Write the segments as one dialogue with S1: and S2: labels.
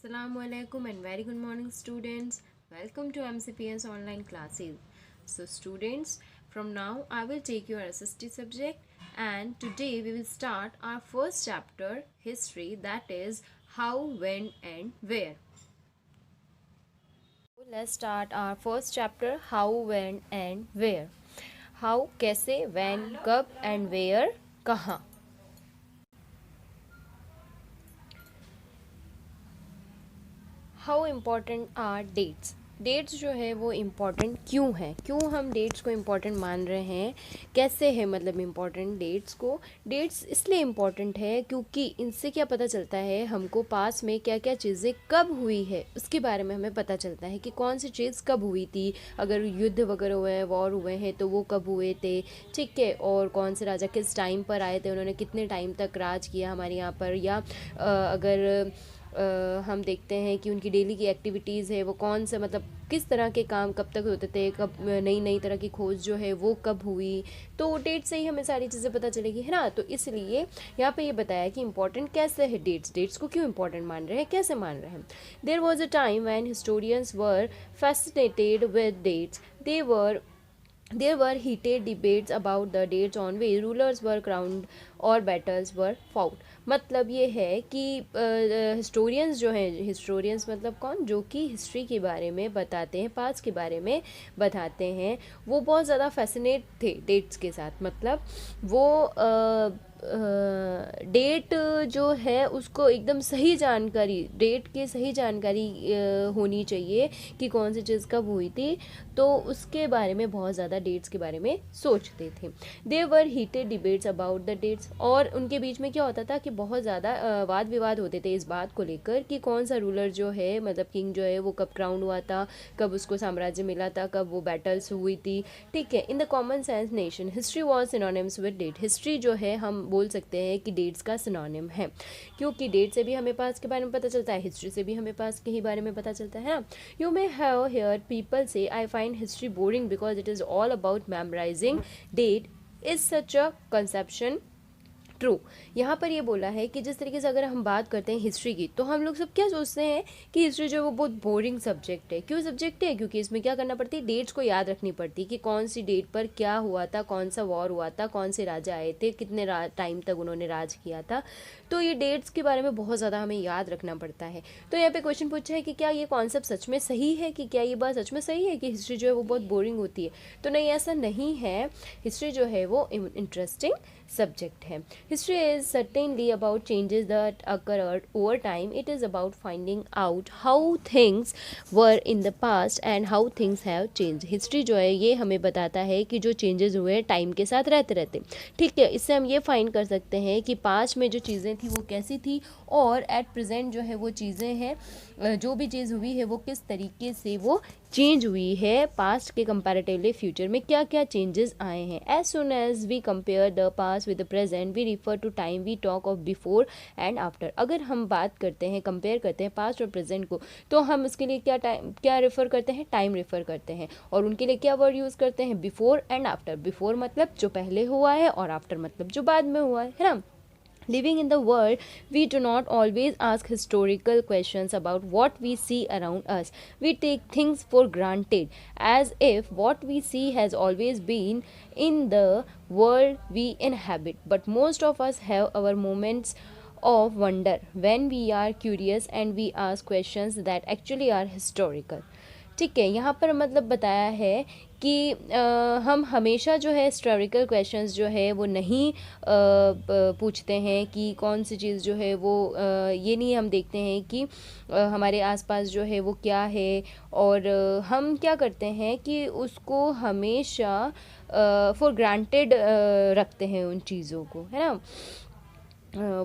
S1: Assalamualaikum and very good morning students. Welcome to MCPS online classes. So students, from now I will take your SST subject and today we will start our first chapter history, that is how, when and where. Let's start our first chapter how, when and where. How कैसे, when कब and where कहाँ. How important are dates. Dates जो है वो important क्यों है, क्यों हम डेट्स को इम्पॉर्टेंट मान रहे हैं, कैसे है मतलब इम्पॉर्टेंट डेट्स को. डेट्स इसलिए इम्पॉर्टेंट है क्योंकि इनसे क्या पता चलता है हमको पास में क्या क्या चीज़ें कब हुई है उसके बारे में हमें पता चलता है कि कौन सी चीज़ कब हुई थी. अगर युद्ध वगैरह हुए हैं, वॉर हुए हैं तो वो कब हुए थे, ठीक है, और कौन से राजा किस टाइम पर आए थे, उन्होंने कितने टाइम तक राज किया हमारे यहाँ पर, या अगर हम देखते हैं कि उनकी डेली की एक्टिविटीज़ है वो कौन सा मतलब किस तरह के काम कब तक होते थे, कब नई नई तरह की खोज जो है वो कब हुई, तो डेट से ही हमें सारी चीज़ें पता चलेगी, है ना. तो इसलिए यहाँ पे ये बताया कि इंपॉर्टेंट कैसे है डेट्स, डेट्स को क्यों इंपॉर्टेंट मान रहे हैं, कैसे मान रहे हैं. There was a time when historians were fascinated with dates. There were heated debates about the dates on which rulers were crowned और battles were fought. मतलब ये है कि हिस्टोरियंस जो हैं, हिस्टोरियंस मतलब कौन, जो कि हिस्ट्री के बारे में बताते हैं, पास्ट के बारे में बताते हैं, वो बहुत ज़्यादा फैसिनेट थे डेट्स के साथ. मतलब वो डेट जो है उसको एकदम सही जानकारी, डेट की सही जानकारी होनी चाहिए कि कौन सी चीज़ कब हुई थी, तो उसके बारे में बहुत ज़्यादा डेट्स के बारे में सोचते थे. There were heated debates about the dates. और उनके बीच में क्या होता था कि बहुत ज़्यादा वाद विवाद होते थे इस बात को लेकर कि कौन सा रूलर जो है मतलब किंग जो है वो कब क्राउन हुआ था, कब उसको साम्राज्य मिला था, कब वो बैटल्स हुई थी, ठीक है. In the common sense nation history was synonyms with date. History जो है हम बोल सकते हैं कि डेट्स का सिनोनिम है, क्योंकि डेट से भी हमें पास्ट के बारे में पता चलता है, हिस्ट्री से भी हमें पास्ट के ही बारे में पता चलता है ना. You may have hear people say I find history boring because it is all about memorising date. Is such a conception true. यहाँ पर ये बोला है कि जिस तरीके से अगर हम बात करते हैं हिस्ट्री की तो हम लोग सब क्या सोचते हैं कि हिस्ट्री जो है वो बहुत बोरिंग सब्जेक्ट है. क्यों सब्जेक्ट है, क्योंकि इसमें क्या करना पड़ती है, डेट्स को याद रखनी पड़ती है कि कौन सी डेट पर क्या हुआ था, कौन सा वॉर हुआ था, कौन से राजा आए थे, कितने टाइम तक उन्होंने राज किया था. तो ये डेट्स के बारे में बहुत ज़्यादा हमें याद रखना पड़ता है. तो यहाँ पे क्वेश्चन पूछा है कि क्या ये कॉन्सेप्ट सच में सही है, कि क्या ये बात सच में सही है कि हिस्ट्री जो है वो बहुत बोरिंग होती है. तो नहीं, ऐसा नहीं है. हिस्ट्री जो है वो इंटरेस्टिंग सब्जेक्ट है. History is certainly about changes that occurred over time. It is about finding out how things were in the past and how things have changed. History जो है ये हमें बताता है कि जो चेंजेस हुए टाइम के साथ रहते रहते, ठीक है. इससे हम ये फाइंड कर सकते हैं कि पास्ट में जो चीज़ें थी वो कैसी थी और एट प्रेजेंट जो है वो चीज़ें हैं, जो भी चीज़ हुई है वो किस तरीके से वो चेंज हुई है, पास्ट के कंपैरेटिवली फ्यूचर में क्या क्या चेंजेस आए हैं. As soon as we compare the past with the present we refer to time, we talk of before and after. अगर हम बात करते हैं, कंपेयर करते हैं पास्ट और प्रेजेंट को, तो हम इसके लिए क्या रेफर करते हैं, टाइम रेफर करते हैं. और उनके लिए क्या वर्ड यूज़ करते हैं, बिफोर एंड आफ्टर. बिफोर मतलब जो पहले हुआ है और आफ्टर मतलब जो बाद में हुआ है ना. Living in the world, we do not always ask historical questions about what we see around us. We take things for granted as if what we see has always been in the world we inhabit. But most of us have our moments of wonder when we are curious and we ask questions that actually are historical. ठीक है. यहाँ पर मतलब बताया है कि हम हमेशा जो है हिस्टोरिकल क्वेश्चंस जो है वो नहीं पूछते हैं कि कौन सी चीज़ जो है वो ये नहीं हम देखते हैं कि हमारे आसपास जो है वो क्या है, और हम क्या करते हैं कि उसको हमेशा फॉर ग्रांटेड रखते हैं उन चीज़ों को, है ना.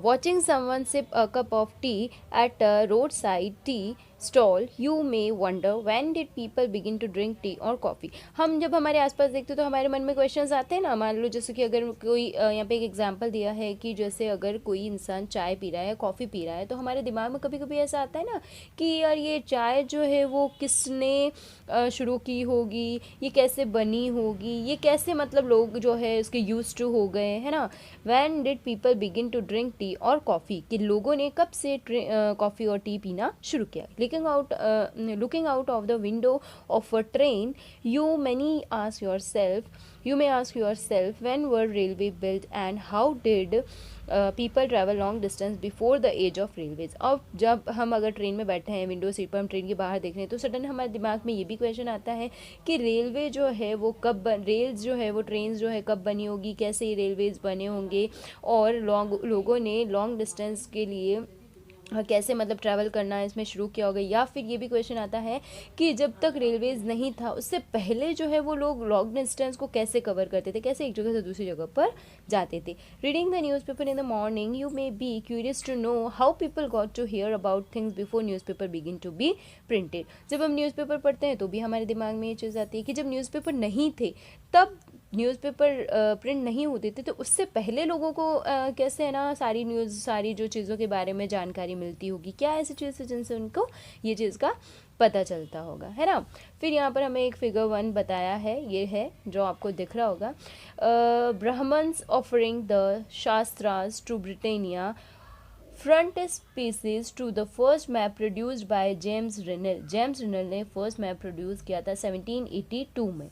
S1: Watching someone sip a cup of tea at a roadside tea stall, you may wonder when did people begin to drink tea or coffee. हम जब हमारे आसपास देखते तो हमारे मन में क्वेश्चंस आते हैं ना, मान लो जैसे कि अगर कोई यहाँ पे एक एग्जांपल दिया है कि जैसे अगर कोई इंसान चाय पी रहा है, कॉफ़ी पी रहा है, तो हमारे दिमाग में कभी कभी ऐसा आता है ना कि यार ये चाय जो है वो किसने शुरू की होगी, ये कैसे बनी होगी, ये कैसे मतलब लोग जो है उसके यूज टू हो गए, है ना. When did people begin to drink tea और कॉफ़ी, कि लोगों ने कब से कॉफ़ी और टी पीना शुरू किया. Looking out of the window of a train, you may ask yourself when were railway built and how did people travel long distance before the age of railways. अब जब हम अगर ट्रेन में बैठे हैं, विंडो सीट पर हम train के बाहर देख रहे हैं, तो सडन हमारे दिमाग में ये भी क्वेश्चन आता है कि रेलवे जो है वो रेल्स जो है वो ट्रेन जो है कब बनी होगी, कैसे ये रेलवेज बने होंगे, और लोगों ने लॉन्ग डिस्टेंस के लिए कैसे मतलब ट्रैवल करना इसमें शुरू किया होगा. या फिर ये भी क्वेश्चन आता है कि जब तक रेलवेज़ नहीं था उससे पहले जो है वो लोग लॉन्ग डिस्टेंस को कैसे कवर करते थे, कैसे एक जगह से दूसरी जगह पर जाते थे. Reading the newspaper in the morning, you may be curious to know how people got to hear about things before newspaper begin to be printed. जब हम न्यूज़पेपर पढ़ते हैं तो भी हमारे दिमाग में ये चीज़ आती है कि जब न्यूज़पेपर नहीं थे, तब न्यूज़पेपर प्रिंट नहीं होते थे, तो उससे पहले लोगों को कैसे है ना सारी न्यूज़, सारी जो चीज़ों के बारे में जानकारी मिलती होगी, क्या ऐसी चीज़ है जिनसे उनको ये चीज़ का पता चलता होगा, है ना. फिर यहाँ पर हमें एक फिगर 1 बताया है, ये है जो आपको दिख रहा होगा. Brahmins offering the shastras to Britannia, frontispiece to the first map produced by James Rennell. James Rennell ने फर्स्ट मैप प्रोड्यूस किया था 1782 में.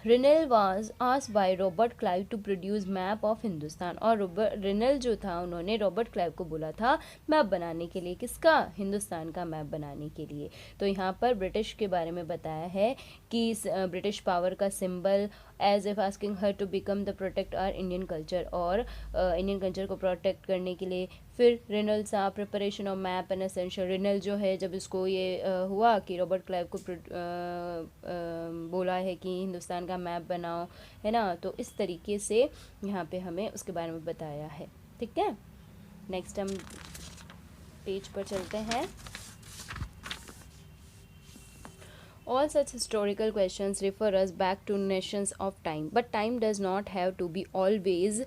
S1: Rennell was asked by Robert Clive to produce map of Hindustan, और रिनेल जो था उन्होंने रॉबर्ट क्लाइव को बोला था मैप बनाने के लिए, किसका, हिंदुस्तान का मैप बनाने के लिए. तो यहाँ पर ब्रिटिश के बारे में बताया है कि ब्रिटिश पावर का symbol, as if asking her to become the protect our Indian culture, और इंडियन कल्चर को प्रोटेक्ट करने के लिए. फिर रिनल सा preparation of map and essential. Rennell जो है जब इसको ये हुआ कि रॉबर्ट क्लाइव को बोला है कि हिंदुस्तान का मैप बनाओ, है ना, तो इस तरीके से यहाँ पे हमें उसके बारे में बताया है. ठीक है, नेक्स्ट हम पेज पर चलते हैं. All such historical questions refer us back to nations of time, but time does not have to be always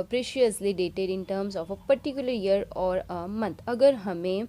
S1: preciously dated in terms of a particular year or a month. अगर हमें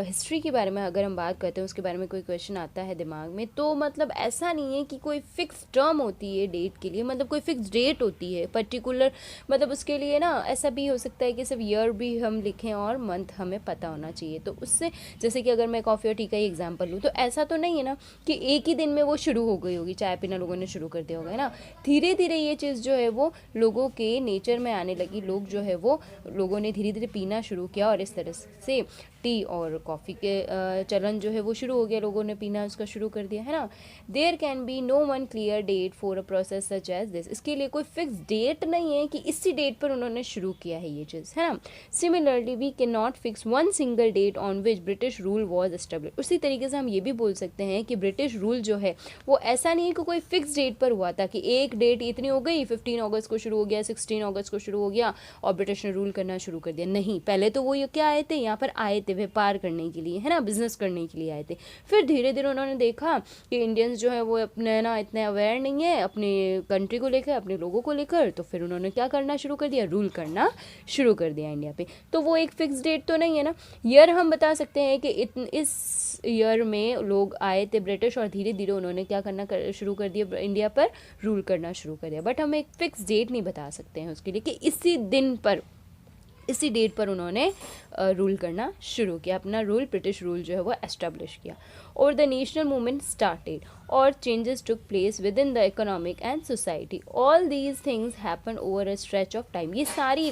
S1: history के बारे में अगर हम बात करते हैं, उसके बारे में कोई क्वेश्चन आता है दिमाग में, तो मतलब ऐसा नहीं है कि कोई फिक्स टर्म होती है डेट के लिए, मतलब कोई फिक्स डेट होती है पर्टिकुलर, मतलब उसके लिए ना ऐसा भी हो सकता है कि सिर्फ ईयर भी हम लिखें और मंथ हमें पता होना चाहिए. तो उससे जैसे कि अगर मैं कॉफ़ी और टी का ही एग्जाम्पल लूँ, तो ऐसा तो नहीं है ना कि एक ही दिन में वो शुरू हो गई होगी, चाय पीना लोगों ने शुरू कर दिया होगा, है ना. धीरे धीरे ये चीज़ जो है वो लोगों के नेचर में आने लगी. लोग जो है वो लोगों ने धीरे धीरे पीना शुरू किया, और इस तरह से टी और कॉफ़ी के चलन जो है वो शुरू हो गया, लोगों ने पीना उसका शुरू कर दिया, है ना. There can be no one clear date for a process such as this. इसके लिए कोई फिक्स डेट नहीं है कि इसी डेट पर उन्होंने शुरू किया है ये चीज़, है ना. Similarly we can not fix one single date on which British rule was establish. उसी तरीके से हम ये भी बोल सकते हैं कि ब्रिटिश रूल जो है वो ऐसा नहीं है कि कोई फिक्स डेट पर हुआ था कि एक डेट इतनी हो गई, 15 अगस्त को शुरू हो गया, 16 अगस्त को शुरू हो गया और ब्रिटिश ने रूल करना शुरू कर दिया. नहीं, पहले तो वो ये क्या आए थे, यहाँ पर आए थे व्यापार करने के लिए, है ना, बिजनेस करने के लिए आए थे. फिर धीरे धीरे उन्होंने देखा कि इंडियंस जो है वो अपने ना इतने अवेयर नहीं है अपनी कंट्री को लेकर, अपने लोगों को लेकर, तो फिर उन्होंने क्या करना शुरू कर दिया, रूल करना शुरू कर दिया इंडिया पे. तो वो एक फिक्स डेट तो नहीं है ना. ईयर हम बता सकते हैं कि इस ईयर में लोग आए थे ब्रिटिश और धीरे धीरे उन्होंने क्या करना शुरू कर दिया, इंडिया पर रूल करना शुरू कर दिया. बट हम एक फिक्स डेट नहीं बता सकते हैं उसके लिए कि इसी दिन पर, इसी डेट पर उन्होंने रूल करना शुरू किया, अपना रूल, ब्रिटिश रूल जो है वो एस्टेब्लिश किया. और द नेशनल मूवमेंट स्टार्टेड और changes took place with in the economic and society. All these things happen over a stretch of time. ये सारी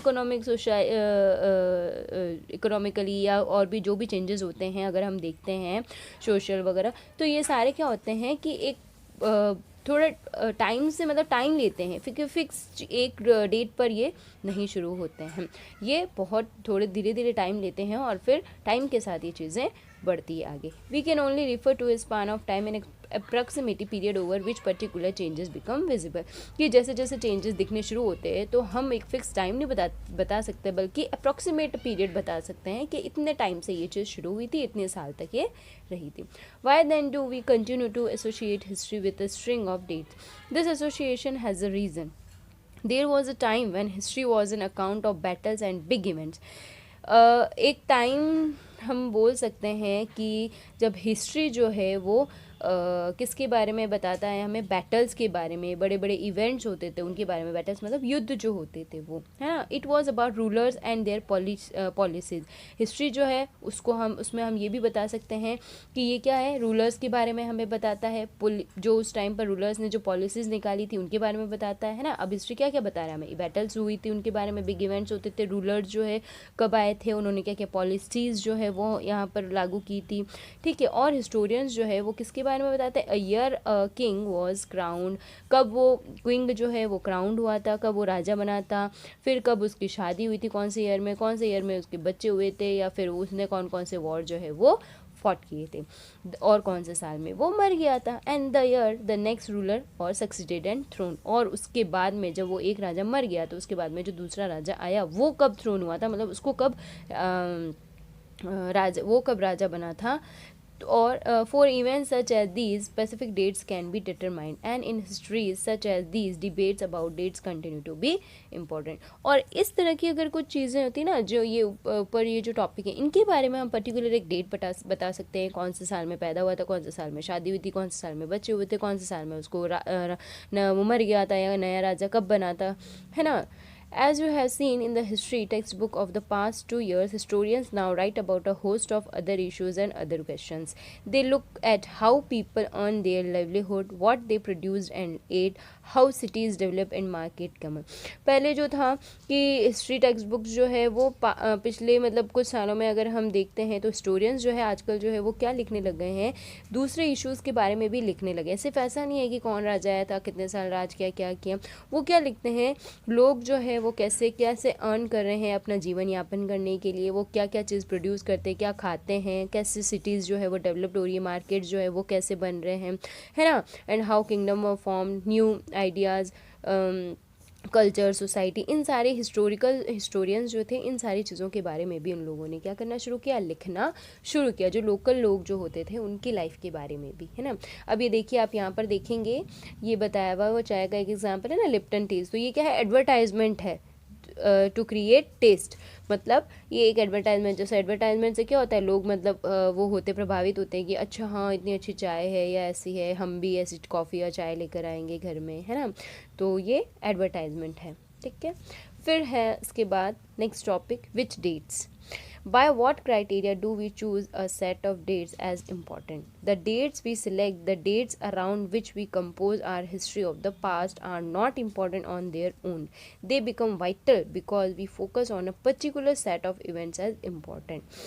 S1: इकोनॉमिकली या और भी जो भी चेंजेस होते हैं अगर हम देखते हैं सोशल वगैरह, तो ये सारे क्या होते हैं कि एक थोड़ा टाइम से मतलब टाइम लेते हैं, फिक्स एक डेट पर ये नहीं शुरू होते हैं, ये बहुत थोड़े धीरे धीरे टाइम लेते हैं और फिर टाइम के साथ ये चीज़ें बढ़ती है आगे. We can only refer to a span of time in approximately period over which particular changes become visible, कि जैसे जैसे चेंजेस दिखने शुरू होते हैं तो हम एक फिक्स टाइम नहीं बता सकते, बल्कि अप्रॉक्सीमेट पीरियड बता सकते हैं कि इतने टाइम से ये चीज़ शुरू हुई थी, इतने साल तक ये रही थी. Why then do we continue to associate history with a string of dates? This association has a reason. There was a time when history was an account of battles and big events. एक time हम बोल सकते हैं कि जब history जो है वो किसके बारे में बताता है हमें, बैटल्स के बारे में, बड़े बड़े इवेंट्स होते थे उनके बारे में, बैटल्स मतलब युद्ध जो होते थे वो, है ना. It was about rulers and there policies. History जो है उसको उसमें हम ये भी बता सकते हैं कि ये क्या है, रूलर्स के बारे में हमें बताता है, जो उस टाइम पर रूलर्स ने जो पॉलिसीज़ निकाली थी उनके बारे में बताता है ना. अब हिस्ट्री क्या क्या बता रहा है हमें, बैटल्स हुई थी उनके बारे में, बिग इवेंट्स होते थे, रूलर्स जो है कब आए थे, उन्होंने क्या क्या पॉलिसीज़ जो है वो यहाँ पर लागू की थी, ठीक है. और हिस्टोरियंस जो है वो किसके बारे में बताते हैं, a year king was crowned, कब वो क्विंग जो है वो क्राउंड हुआ था, कब वो राजा बना था, फिर कब उसकी शादी हुई थी, कौन से ईयर में उसके बच्चे हुए थे, या फिर उसने कौन कौन से वॉर जो है वो फॉट किए थे, और कौन से साल में वो मर गया था. And the year the next ruler और सक्सीडेड एंड थ्रोन, और उसके बाद में जब वो एक राजा मर गया तो उसके बाद में जो दूसरा राजा आया वो कब थ्रोन हुआ था, मतलब उसको कब राजा बना था. or for events such as these specific dates can be determined, and in histories such as these debates about dates continue to be important. और इस तरह की अगर कुछ चीज़ें होती ना, जो ये ऊपर ये जो टॉपिक है इनके बारे में हम पर्टिकुलर एक डेट बता सकते हैं, कौन से साल में पैदा हुआ था, कौन से साल में शादी हुई थी, कौन से साल में बच्चे हुए थे, कौन से साल में उसको वो मर गया था, या नया राजा कब बना था, है ना. As you have seen in the history textbook of the past 2 years, historians now write about a host of other issues and other questions. They look at how people earn their livelihood, what they produced and ate, how cities develop and market come. पहले जो था कि history text book जो है वो पिछले मतलब कुछ सालों में अगर हम देखते हैं तो हिस्टोरियंस जो है आजकल जो है वो क्या लिखने लग गए हैं, दूसरे इश्यूज़ के बारे में भी लिखने लगे. सिर्फ ऐसा नहीं है कि कौन राजा आया था, कितने साल राज किया, क्या किया, वो क्या लिखते हैं, लोग जो है वो कैसे कैसे अर्न कर रहे हैं अपना जीवन यापन करने के लिए, वो क्या क्या चीज़ प्रोड्यूस करते हैं, क्या खाते हैं, कैसे सिटीज़ जो है वो डेवलप्ड हो रही है, मार्केट जो है वो कैसे बन रहे हैं, है ना. And how kingdom of form, new ideas, culture, society, इन सारे हिस्टोरियंस जो थे इन सारी चीज़ों के बारे में भी उन लोगों ने क्या करना शुरू किया, लिखना शुरू किया, जो लोकल लोग जो होते थे उनकी लाइफ के बारे में भी, है ना. अब ये देखिए आप यहाँ पर देखेंगे, ये बताया हुआ वो चाय का एक एग्जाम्पल है ना, लिप्टन टीज. तो ये क्या है, एडवर्टाइजमेंट है टू क्रिएट टेस्ट. मतलब ये एक एडवर्टाइजमेंट, जैसे एडवर्टाइजमेंट से क्या होता है, लोग मतलब वो होते प्रभावित होते हैं कि अच्छा हाँ इतनी अच्छी चाय है या ऐसी है, हम भी ऐसी कॉफ़ी या चाय लेकर आएंगे घर में, है ना. तो ये एडवर्टाइजमेंट है, ठीक है. फिर है इसके बाद next topic, which dates. By what criteria do we choose a set of dates as important? The dates we select, the dates around which we compose our history of the past, are not important on their own. They become vital because we focus on a particular set of events as important.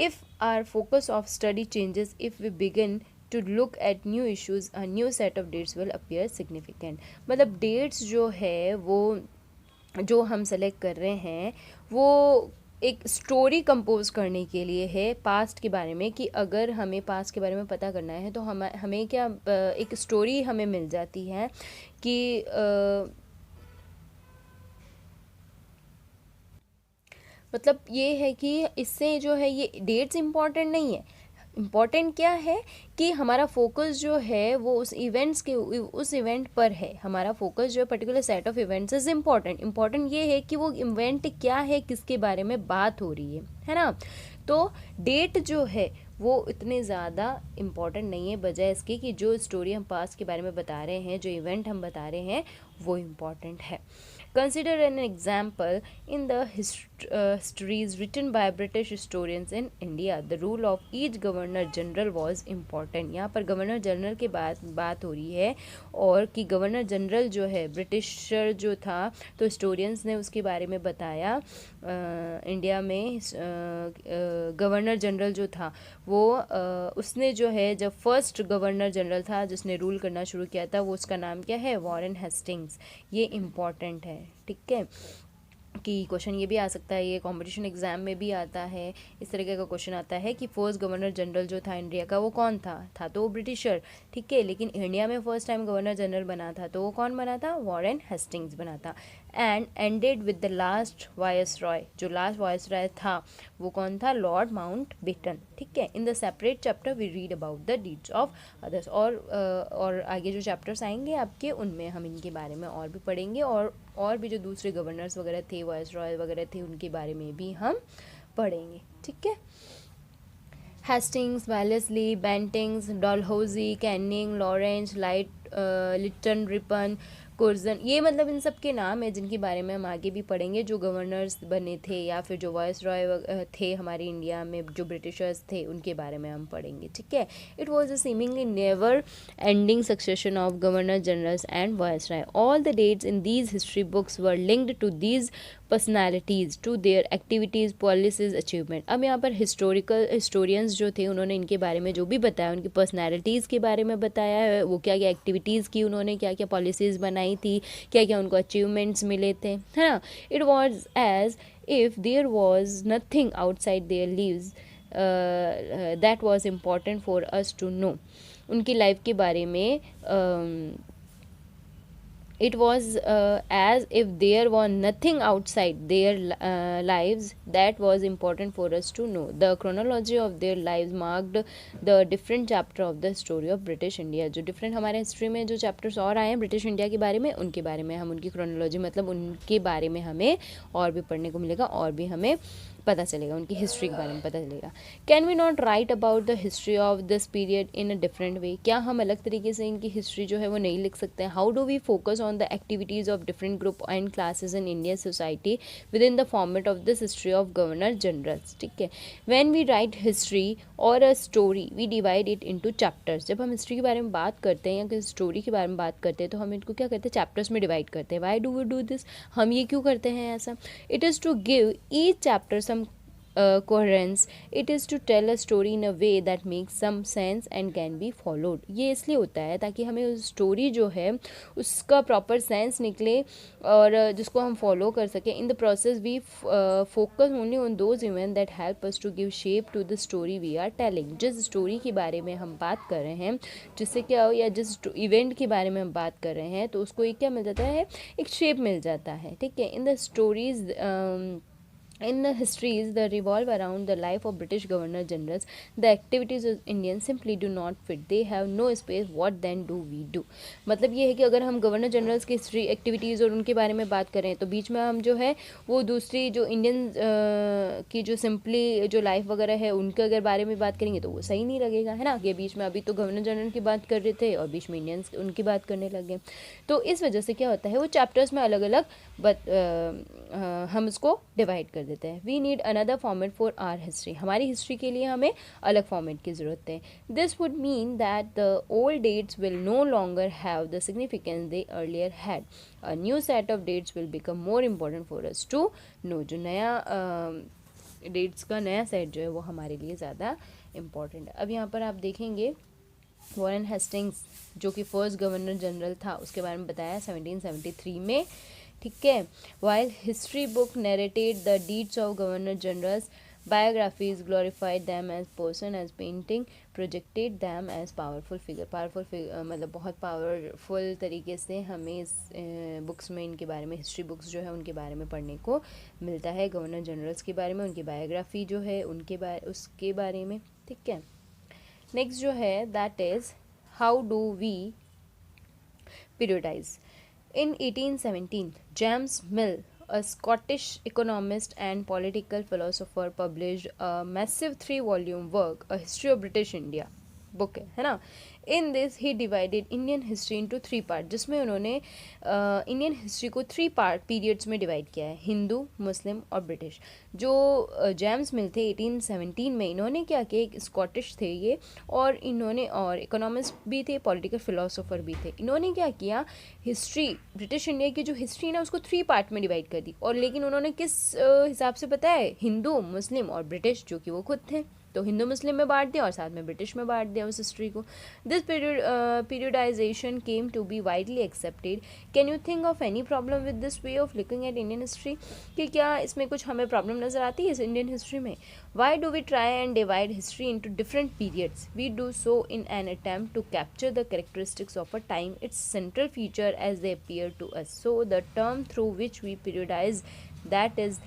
S1: If our focus of study changes, if we begin to look at new issues, a new set of dates will appear significant. मतलब dates जो है वो जो हम select कर रहे हैं वो एक स्टोरी कंपोज करने के लिए है पास्ट के बारे में, कि अगर हमें पास्ट के बारे में पता करना है तो हमें क्या एक स्टोरी हमें मिल जाती है कि मतलब ये है कि इससे जो है ये डेट्स इम्पॉर्टेंट नहीं है. इम्पॉर्टेंट क्या है कि हमारा फोकस जो है वो उस इवेंट पर है, हमारा फोकस जो है particular set of events is important ये है कि वो इवेंट क्या है, किसके बारे में बात हो रही है ना. तो डेट जो है वो इतने ज़्यादा इम्पॉर्टेंट नहीं है, बजाय इसके कि जो स्टोरी हम पास्ट के बारे में बता रहे हैं, जो इवेंट हम बता रहे हैं वो इम्पॉर्टेंट है. Consider an example in the histories written by British historians in India. The rule of each governor general was important. यहाँ पर गवर्नर जनरल के बात हो रही है, और कि गवर्नर जनरल जो है ब्रिटिशर जो था, तो हिस्टोरियंस ने उसके बारे में बताया. इंडिया में गवर्नर जनरल जो था वो उसने जो है जब फर्स्ट गवर्नर जनरल था जिसने रूल करना शुरू किया था, वो उसका नाम क्या है, वॉरेन हेस्टिंग्स. ये इम्पॉर्टेंट है, ठीक है. कि क्वेश्चन ये भी आ सकता है, ये कंपटीशन एग्जाम में भी आता है, इस तरीके का क्वेश्चन आता है कि फर्स्ट गवर्नर जनरल जो था इंडिया का वो कौन था तो वो ब्रिटिशर, ठीक है, लेकिन इंडिया में फर्स्ट टाइम गवर्नर जनरल बना था तो वो कौन बना था, वॉरेन हेस्टिंग्स बना था। And ended with the last viceroy, जो लास्ट वायसरॉय था वो कौन था, लॉर्ड माउंट बेटन, ठीक है। In the separate chapter we read about the deeds of others, और आगे जो चैप्टर्स आएंगे आपके उनमें हम इनके बारे में और भी पढ़ेंगे, और भी जो दूसरे गवर्नर्स वगैरह थे, वायसरॉय वगैरह थे, उनके बारे में भी हम पढ़ेंगे, ठीक है। Hastings, Wellesley, Bentinck, Dalhousie, Canning, Lawrence, Lytton, Ripon, Curzon, ये मतलब इन सब के नाम है जिनके बारे में हम आगे भी पढ़ेंगे, जो गवर्नर्स बने थे या फिर जो वायसरॉय थे हमारे इंडिया में, जो ब्रिटिशर्स थे उनके बारे में हम पढ़ेंगे, ठीक है। It was a seemingly never ending succession of governor generals and viceroy. All the dates in these history books were linked to these personalities, to their activities, policies, achievement. अब यहाँ पर हिस्टोरियंस जो थे उन्होंने इनके बारे में जो भी बताया, उनकी पर्सनैलिटीज़ के बारे में बताया है, वो क्या क्या एक्टिविटीज़ की उन्होंने, क्या क्या पॉलिसीज़ बनाई थी, क्या क्या उनको अचीवमेंट्स मिले थे, है ना। It was as if there was nothing outside their lives that was important for us to know. उनकी लाइफ के बारे में it was as if there was nothing outside their lives that was important for us to know. The chronology of their lives marked the different chapter of the story of British India. जो different हमारे history में जो chapters और आए हैं British India के बारे में, उनके बारे में हम उनकी क्रोनोलॉजी मतलब उनके बारे में हमें और भी पढ़ने को मिलेगा, और भी हमें पता चलेगा, उनकी हिस्ट्री के बारे में पता चलेगा। Can we not write about the history of this period in a different way, क्या हम अलग तरीके से इनकी हिस्ट्री जो है वो नहीं लिख सकते हैं। How do we focus on the activities of different group and classes in Indian society with in the format of this history of governor generals, ठीक है। व्हेन वी राइट हिस्ट्री और a story we divide it into chapters. जब हम history के बारे में बात करते हैं या किसी स्टोरी के बारे में बात करते हैं तो हम इनको क्या करते हैं, चैप्टर्स में डिवाइड करते हैं। Why do we do this, हम ये क्यों करते हैं ऐसा। It is to give each chapter some coherence. It is to tell a story in a way that makes some sense and can be followed. ये इसलिए होता है ताकि हमें उस स्टोरी जो है उसका प्रॉपर सेंस निकले और जिसको हम फॉलो कर सकें। In the process we focus only on those event that help us to give shape to the story we are telling. जिस स्टोरी के बारे में हम बात कर रहे हैं, जिससे क्या हो, या जिस इवेंट के बारे में हम बात कर रहे हैं तो उसको एक क्या मिल जाता है, एक शेप मिल जाता है, ठीक है। In the stories in the histories that revolve around the life of British Governor Generals, the activities of Indians simply do not fit. They have no space. What then do we do? मतलब ये है कि अगर हम governor generals की history, activities और उनके बारे में बात करें तो बीच में हम जो है वो दूसरी जो इंडियन की जो सिंपली जो लाइफ वगैरह है उनके अगर बारे में बात करेंगे तो वो सही नहीं लगेगा, है ना। कि बीच में अभी तो गवर्नर जनरल की बात कर रहे थे और बीच में इंडियंस उनकी बात करने लग गए, तो इस वजह से क्या होता है वो चैप्टर्स में अलग अलग हम उसको डिवाइड कर देते हैं। We need another format for our history, हमारी हिस्ट्री के लिए हमें अलग फॉर्मेट की ज़रूरत है। This would mean that the old dates will no longer have the significance they earlier had. A new set of dates will become more important for us to know. जो नया dates का नया set जो है वो हमारे लिए ज़्यादा इम्पॉर्टेंट है। अब यहाँ पर आप देखेंगे वॉरेन हेस्टिंग्स जो कि फर्स्ट गवर्नर जनरल था उसके बारे में बताया 1773 में, ठीक है। While history book narrated the deeds of governor generals, biographies glorified them as person, as painting projected them as powerful figure. Powerful figure मतलब बहुत पावरफुल तरीके से हमें इस बुक्स में इनके बारे में, हिस्ट्री बुक्स जो है उनके बारे में पढ़ने को मिलता है, गवर्नर जनरल्स के बारे में, उनकी बायोग्राफी जो है उसके बारे में, ठीक है। नेक्स्ट जो है that is how do we periodise. In 1817, James Mill, a Scottish economist and political philosopher, published a massive 3-volume work, A History of British India book है ना। In this he divided Indian history into 3 part, जिसमें उन्होंने Indian history को 3 part periods में divide किया है, हिंदू, मुस्लिम और British. जो जेम्स मिल थे 1817 में, इन्होंने क्या किया, एक स्कॉटिश थे ये, और इन्होंने और इकोनॉमिस्ट भी थे, पॉलिटिकल फिलोसोफर भी थे। इन्होंने क्या किया, हिस्ट्री ब्रिटिश इंडिया की जो हिस्ट्री ना उसको 3 पार्ट में डिवाइड कर दी, और लेकिन उन्होंने किस हिसाब से बताया, हिंदू, मुस्लिम और ब्रिटिश, जो कि वो खुद थे। तो हिंदू मुस्लिम में बांट दिया और साथ में ब्रिटिश में बांट दिया उस हिस्ट्री को. This periodisation came to be widely accepted. Can you think of any problem with this way of looking at Indian history? कि क्या इसमें कुछ हमें प्रॉब्लम नज़र आती है इस इंडियन हिस्ट्री में? Why do we try and divide history into different periods? We do so in an attempt to capture the characteristics of a time, its central feature as they appear to us. So the term through which we periodize, that is,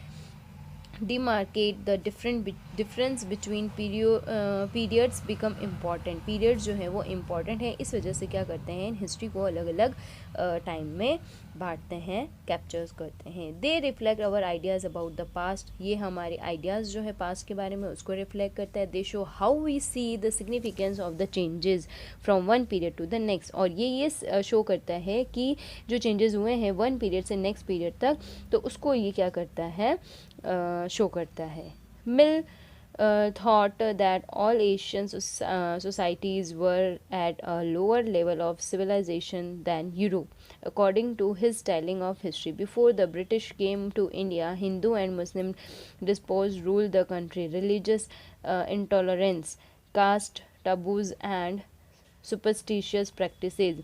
S1: demarcate the difference between periods become important. periods जो है वो important है, इस वजह से क्या करते हैं, हिस्ट्री को अलग अलग टाइम में बांटते हैं, कैप्चर्स करते हैं. They reflect our ideas about the past. ये हमारे आइडियाज़ जो है पास्ट के बारे में उसको रिफ्लेक्ट करता है. They show how we see the significance of the changes from one period to the next. और ये शो करता है कि जो चेंजेस हुए हैं वन पीरियड से नेक्स्ट पीरियड तक, तो उसको ये क्या करता है, शो करता है. मिल thought that all Asian societies were at a lower level of civilization than Europe. According to his telling of history, before the British came to India, Hindu and Muslim disposed ruled the country. Religious intolerance, caste taboos and superstitious practices.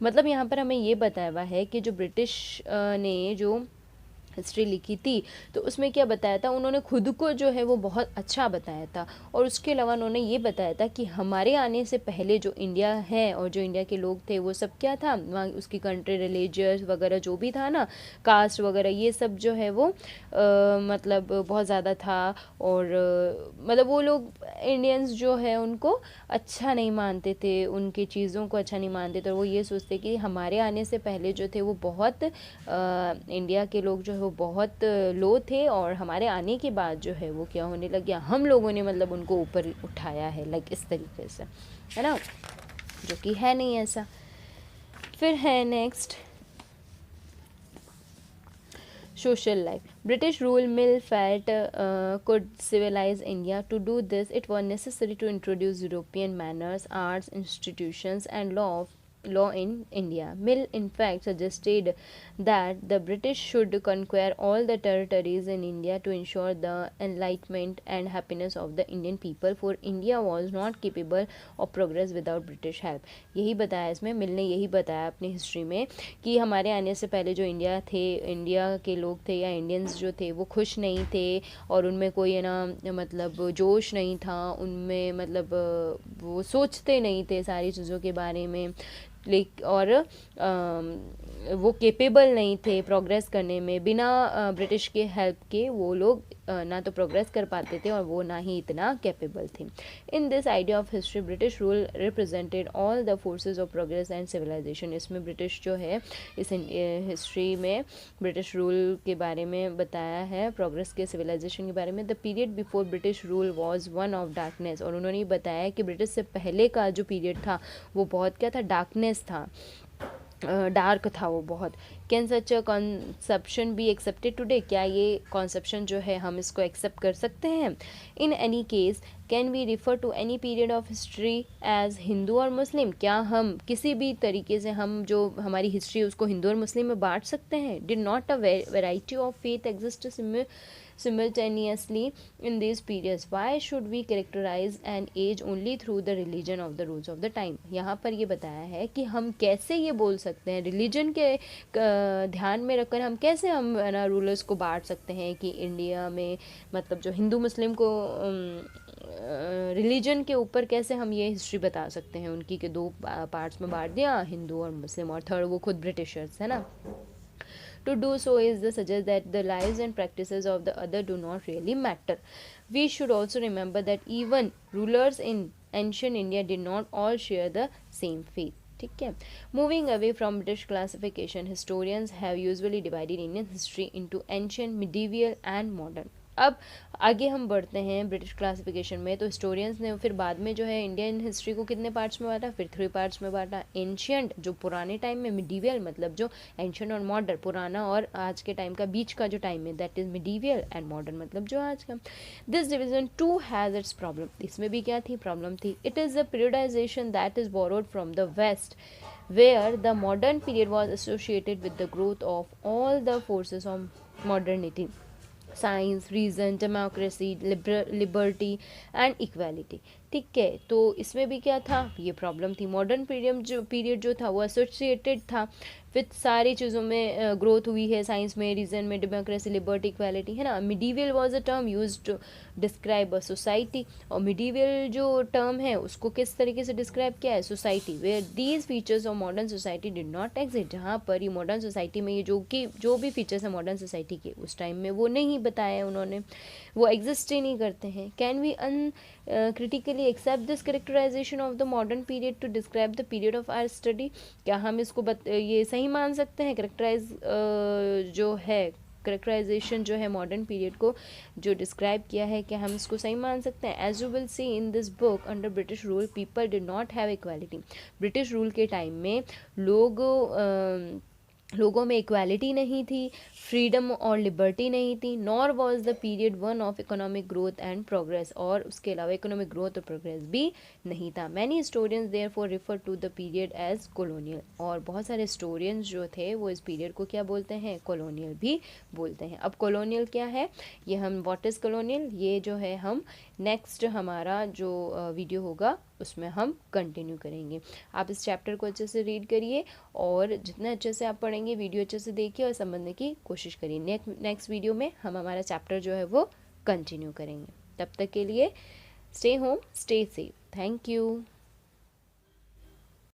S1: मतलब यहाँ पर हमें ये बताया हुआ है कि जो ब्रिटिश ने जो हिस्ट्री लिखी थी तो उसमें क्या बताया था, उन्होंने खुद को जो है वो बहुत अच्छा बताया था. और उसके अलावा उन्होंने ये बताया था कि हमारे आने से पहले जो इंडिया है और जो इंडिया के लोग थे वो सब क्या था, वहाँ उसकी कंट्री, रिलीजियस वगैरह जो भी था ना, कास्ट वगैरह, ये सब जो है वो मतलब बहुत ज़्यादा था. और मतलब वो लोग इंडियंस जो है उनको अच्छा नहीं मानते थे, उनकी चीज़ों को अच्छा नहीं मानते थे. और वो ये सोचते कि हमारे आने से पहले जो थे वो बहुत इंडिया के लोग जो है वो बहुत लो थे, और हमारे आने के बाद जो है वो क्या होने लग गया, हम लोगों ने मतलब उनको ऊपर उठाया है, लाइक इस तरीके से, है ना, जो कि है नहीं ऐसा. फिर है next social life. British rule Mill felt could civilize India. To do this, it was necessary to introduce European manners, arts, institutions, and law in India. Mill, in fact, suggested that the British should conquer all the territories in India to ensure the enlightenment and happiness of the Indian people, for India was not capable of progress without British help. यही बताया इसमें, मिल ने यही बताया अपनी history में कि हमारे आने से पहले जो इंडिया के लोग थे या इंडियंस जो थे वो खुश नहीं थे, और उनमें कोई है ना मतलब जोश नहीं था, उनमें मतलब वो सोचते नहीं थे सारी चीज़ों के बारे में, और वो केपेबल नहीं थे प्रोग्रेस करने में. बिना ब्रिटिश के हेल्प के वो लोग ना तो प्रोग्रेस कर पाते थे और वो ना ही इतना कैपेबल थे. In this idea of history, British rule represented all the forces of progress and civilisation. इसमें ब्रिटिश जो है, इस हिस्ट्री में ब्रिटिश रूल के बारे में बताया है, प्रोग्रेस के, सिविलाइजेशन के बारे में. The period before British rule was one of darkness. और उन्होंने बताया कि ब्रिटिश से पहले का जो पीरियड था वो बहुत क्या था, डार्कनेस था, डार्क था वो बहुत. Can such a conception be accepted today? क्या ये कॉन्सेप्शन जो है हम इसको एक्सेप्ट कर सकते हैं? In any case, can we refer to any period of history as Hindu और मुस्लिम? क्या हम किसी भी तरीके से हम जो हमारी हिस्ट्री है उसको हिंदू और मुस्लिम में बांट सकते हैं? Did not a variety of faith exist simultaneously in these periods? Why should we characterize an age only through the religion of the rules of the time? यहाँ पर ये बताया है कि हम कैसे ये बोल सकते हैं, रिलीजन के ध्यान में रखकर हम कैसे हम ना रूलर्स को बांट सकते हैं कि इंडिया में मतलब जो हिंदू मुस्लिम को रिलीजन के ऊपर कैसे हम ये हिस्ट्री बता सकते हैं उनकी, के दो पार्ट्स में बांट दिया, हिंदू और मुस्लिम, और थर्ड वो खुद ब्रिटिशर्स, है ना. To do so is to suggest that the lives and practices of the other do not really matter. We should also remember that even rulers in ancient India did not all share the same faith. ठीक है. Moving away from British classification, historians have usually divided Indian history into ancient, medieval and modern. अब आगे हम बढ़ते हैं British classification में. तो historians ने फिर बाद में जो है इंडियन हिस्ट्री को कितने पार्ट्स में बांटा, फिर 3 पार्ट्स में बांटा. एंशियंट जो पुराने टाइम में, मिडीवियल मतलब जो एंशियंट और मॉडर्न, पुराना और आज के टाइम का बीच का जो टाइम है, that is medieval, and modern मतलब जो आज का. This division too has its problem. इसमें भी क्या थी, प्रॉब्लम थी. It is the periodisation that is borrowed from the West, where the modern period was associated with the growth of all the forces of modernity. Science, reason, democracy, liberty and equality. ठीक है, तो इसमें भी क्या था, ये problem थी। Modern period जो था वो एसोसिएटेड था विथ सारी चीज़ों में ग्रोथ हुई है, साइंस में, रीजन में, डेमोक्रेसी, लिबर्टी, इक्वालिटी, है ना। Medieval was a term used to describe a society, और मिडीवल जो टर्म है उसको किस तरीके से डिस्क्राइब किया है, society where these features of modern society did not exist, जहाँ पर ये मॉडर्न सोसाइटी में ये जो भी फीचर्स हैं मॉडर्न सोसाइटी के उस टाइम में वो नहीं बताया उन्होंने, वो एग्जिस्ट ही नहीं करते हैं। Can we critically accept this characterization of the modern period to describe the period of our study? क्या हम इसको ये सही मान सकते हैं, जो है करेक्टराइजेशन जो है मॉडर्न पीरियड को जो डिस्क्राइब किया है, क्या हम इसको सही मान सकते हैं? As you will see in this book, under British rule people did not have equality. British rule के टाइम में लोगों में इक्वालिटी नहीं थी, फ्रीडम और लिबर्टी नहीं थी, nor was the period one of economic growth and progress, और उसके अलावा इकोनॉमिक ग्रोथ और प्रोग्रेस भी नहीं था। Many historians therefore refer to the period as colonial, और बहुत सारे हिस्टोरियंस जो थे वो इस पीरियड को क्या बोलते हैं, कॉलोनियल भी बोलते हैं। अब कॉलोनियल क्या है, ये हम व्हाट इज़ कॉलोनियल, ये जो है हम नेक्स्ट हमारा जो वीडियो होगा उसमें हम कंटिन्यू करेंगे। आप इस चैप्टर को अच्छे से रीड करिए, और जितना अच्छे से आप पढ़ेंगे, वीडियो अच्छे से देखिए और समझने की कोशिश करिए। नेक्स्ट वीडियो में हम हमारा चैप्टर जो है वो कंटिन्यू करेंगे। तब तक के लिए stay home, stay safe. Thank you.